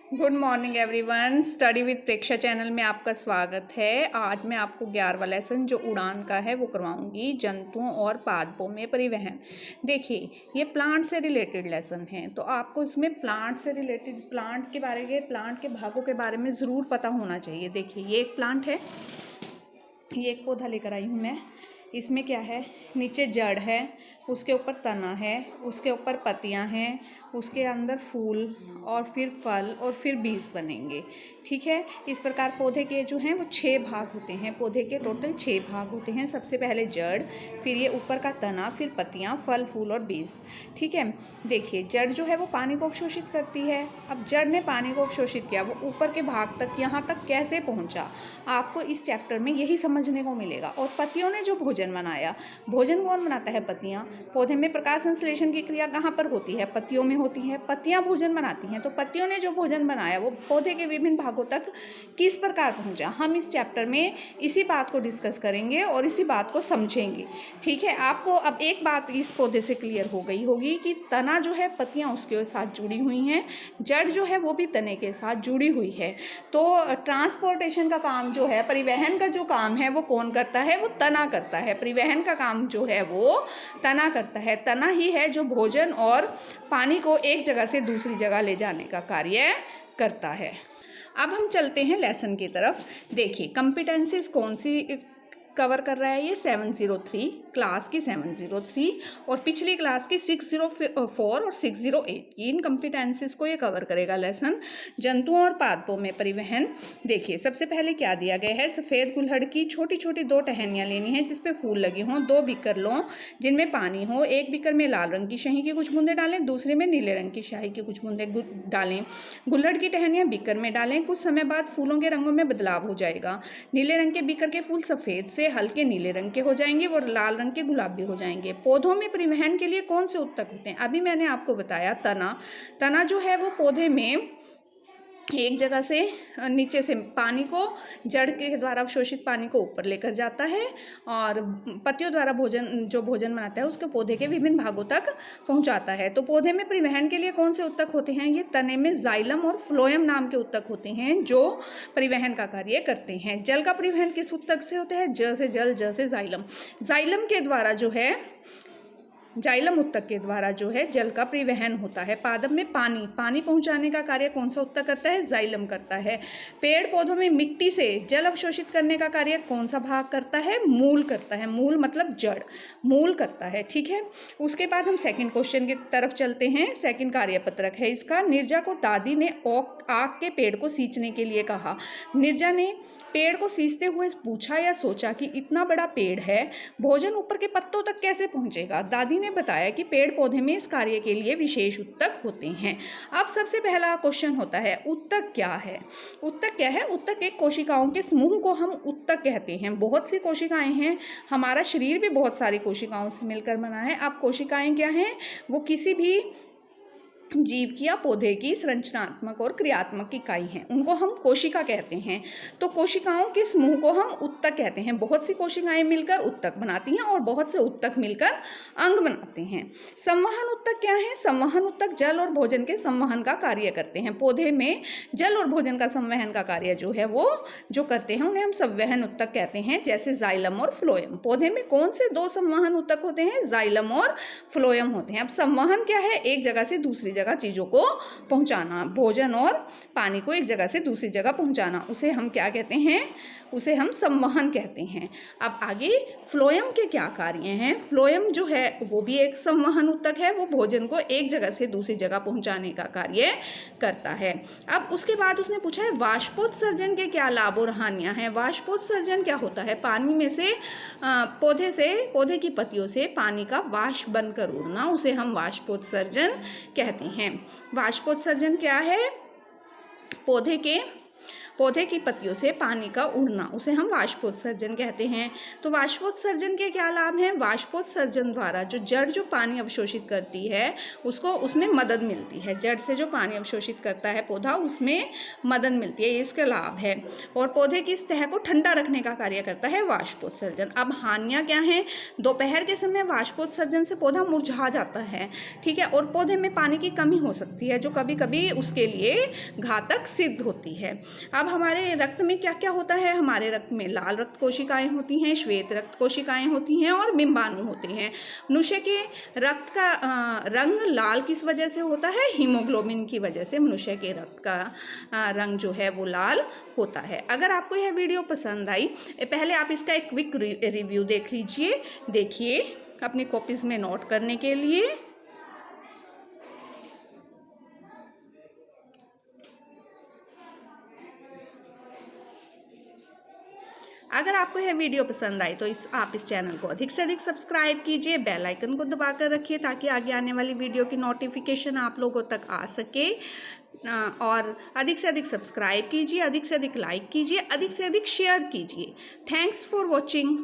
Good morning everyone. Study with Preksha channel में आपका स्वागत है। आज मैं आपको 11वां लेसन जो उड़ान का है वो करवाऊंगी, जंतुओं और पादपों में परिवहन। देखिए, ये प्लांट से रिलेटेड लेसन है, तो आपको इसमें प्लांट से रिलेटेड प्लांट के भागों के बारे में ज़रूर पता होना चाहिए। देखिए, ये एक प्लांट है, ये एक पौधा लेकर आई हूँ मैं। इसमें क्या है, नीचे जड़ है, उसके ऊपर तना है, उसके ऊपर पत्तियां हैं, उसके अंदर फूल और फिर फल और फिर बीज बनेंगे। ठीक है, इस प्रकार पौधे के जो हैं वो 6 भाग होते हैं। पौधे के टोटल 6 भाग होते हैं। सबसे पहले जड़, फिर ये ऊपर का तना, फिर पत्तियां, फल, फूल और बीज। ठीक है, देखिए जड़ जो है वो पानी को अवशोषित करती है। अब जड़ ने पानी को अवशोषित किया, वो ऊपर के भाग तक यहाँ तक कैसे पहुँचा, आपको इस चैप्टर में यही समझने को मिलेगा। और पत्तियों ने जो भोजन बनाया, भोजन कौन बनाता है? पत्तियाँ। पौधे में प्रकाश संश्लेषण की क्रिया कहाँ पर होती है? पत्तियों में होती है। पत्तियाँ भोजन बनाती हैं, तो पत्तियों ने जो भोजन बनाया वो पौधे के विभिन्न भागों तक किस प्रकार पहुँचा, हम इस चैप्टर में इसी बात को डिस्कस करेंगे और इसी बात को समझेंगे। ठीक है, आपको अब एक बात इस पौधे से क्लियर हो गई होगी कि तना जो है पत्तियाँ उसके साथ जुड़ी हुई हैं, जड़ जो है वो भी तने के साथ जुड़ी हुई है। तो ट्रांसपोर्टेशन का काम जो है, परिवहन का जो काम है वो कौन करता है? वो तना करता है। परिवहन का काम जो है वो तना करता है। तना ही है जो भोजन और पानी को एक जगह से दूसरी जगह ले जाने का कार्य करता है। अब हम चलते हैं लेसन की तरफ। देखिए, कॉम्पिटेंसीज कौन सी कवर कर रहा है? ये 703 क्लास की 703 और पिछली क्लास की 604 और 608, इन कॉम्पिटेंसीज को ये कवर करेगा लेसन, जंतुओं और पादपों में परिवहन। देखिए, सबसे पहले क्या दिया गया है? सफ़ेद गुलहड़ की छोटी छोटी 2 टहनियाँ लेनी है जिसपे फूल लगे हों। 2 बीकर लो जिनमें पानी हो। एक बीकर में लाल रंग की शही की कुछ बूंदे डालें, दूसरे में नीले रंग की शाही की कुछ बूंदे डालें। गुलहड़ की टहनियाँ बीकर में डालें। कुछ समय बाद फूलों के रंगों में बदलाव हो जाएगा। नीले रंग के बीकर के फूल सफ़ेद से हल्के नीले रंग के हो जाएंगे और लाल रंग के गुलाबी हो जाएंगे। पौधों में परिवहन के लिए कौन से उत्तक होते हैं? अभी मैंने आपको बताया तना जो है वो पौधे में एक जगह से नीचे से पानी को, जड़ के द्वारा अवशोषित पानी को ऊपर लेकर जाता है और पत्तियों द्वारा भोजन बनाता है उसके पौधे के विभिन्न भागों तक पहुंचाता है। तो पौधे में परिवहन के लिए कौन से उत्तक होते हैं? ये तने में जाइलम और फ्लोएम नाम के उत्तक होते हैं जो परिवहन का कार्य करते हैं। जल का परिवहन किस उत्तक से होता है? ज से जल, ज से जाइलम। जाइलम के द्वारा जो है, जाइलम उत्तक के द्वारा जो है जल का परिवहन होता है। पादप में पानी पहुंचाने का कार्य कौन सा उत्तक करता है? जाइलम करता है। पेड़ पौधों में मिट्टी से जल अवशोषित करने का कार्य कौन सा भाग करता है? मूल करता है। मूल मतलब जड़, मूल करता है। ठीक है, उसके बाद हम सेकंड क्वेश्चन की तरफ चलते हैं। सेकंड कार्यपत्रक है इसका। नीरजा को दादी ने आक के पेड़ को सींचने के लिए कहा। नीरजा ने पेड़ को सींचते हुए पूछा या सोचा कि इतना बड़ा पेड़ है, भोजन ऊपर के पत्तों तक कैसे पहुंचेगा? दादी ने बताया कि पेड़ पौधे में इस कार्य के लिए विशेष उत्तक होते हैं। अब सबसे पहला क्वेश्चन होता है, उत्तक क्या है? उत्तक क्या है? उत्तक एक कोशिकाओं के समूह को हम उत्तक कहते हैं। बहुत सी कोशिकाएं हैं, हमारा शरीर भी बहुत सारी कोशिकाओं से मिलकर बना है। अब कोशिकाएं क्या हैं? वो किसी भी जीव की या पौधे की संरचनात्मक और क्रियात्मक इकाई हैं, उनको हम कोशिका कहते हैं। तो कोशिकाओं के समूह को हम उत्तक कहते हैं। बहुत सी कोशिकाएं मिलकर उत्तक बनाती हैं और बहुत से उत्तक मिलकर अंग बनाते हैं। संवहन उत्तक क्या है? संवहन उत्तक जल और भोजन के संवहन का कार्य करते हैं। पौधे में जल और भोजन का संवहन का कार्य जो है वो जो करते हैं उन्हें हम संवहन उत्तक कहते हैं, जैसे जाइलम और फ्लोएम। पौधे में कौन से 2 संवहन उत्तक होते हैं? जाइलम और फ्लोएम होते हैं। अब संवहन क्या है? एक जगह से दूसरी जगह चीजों को पहुंचाना, भोजन और पानी को एक जगह से दूसरी जगह पहुंचाना, उसे हम क्या कहते हैं? उसे हम संवहन कहते हैं। अब आगे फ्लोएम के क्या कार्य हैं? फ्लोएम जो है वो भी एक संवहन उत्तक है। वो भोजन को एक जगह से दूसरी जगह पहुंचाने का कार्य करता है। अब उसके बाद उसने पूछा है वाष्पोत्सर्जन के क्या लाभ और हानियां हैं? वाष्पोत्सर्जन क्या होता है? पानी में से पौधे की पत्तियों से पानी का वाष्प बनकर उड़ना, उसे हम वाष्पोत्सर्जन कहते हैं। वाष्पोत्सर्जन क्या है? पौधे की पत्तियों से पानी का उड़ना, उसे हम वाष्पोत्सर्जन कहते हैं। तो वाष्पोत्सर्जन के क्या लाभ हैं? वाष्पोत्सर्जन द्वारा जड़ जो पानी अवशोषित करती है उसको उसमें मदद मिलती है। जड़ से जो पानी अवशोषित करता है पौधा, उसमें मदद मिलती है, ये इसका लाभ है। और पौधे की सतह को ठंडा रखने का कार्य करता है वाष्पोत्सर्जन। अब हानियाँ क्या हैं? दोपहर के समय वाष्पोत्सर्जन से पौधा मुरझा जाता है, ठीक है, और पौधे में पानी की कमी हो सकती है जो कभी कभी उसके लिए घातक सिद्ध होती है। अब हमारे रक्त में क्या क्या होता है? हमारे रक्त में लाल रक्त कोशिकाएं होती हैं, श्वेत रक्त कोशिकाएं होती हैं और बिंबाणु होते हैं। मनुष्य के रक्त का रंग लाल किस वजह से होता है? हीमोग्लोबिन की वजह से मनुष्य के रक्त का रंग जो है वो लाल होता है। अगर आपको यह वीडियो पसंद आई, पहले आप इसका एक क्विक रिव्यू देख लीजिए। देखिए अपनी कॉपीज़ में नोट करने के लिए। अगर आपको यह वीडियो पसंद आई तो आप इस चैनल को अधिक से अधिक सब्सक्राइब कीजिए, बेल आइकन को दबाकर रखिए ताकि आगे आने वाली वीडियो की नोटिफिकेशन आप लोगों तक आ सके। और अधिक से अधिक सब्सक्राइब कीजिए, अधिक से अधिक लाइक कीजिए, अधिक से अधिक शेयर कीजिए। Thanks for watching.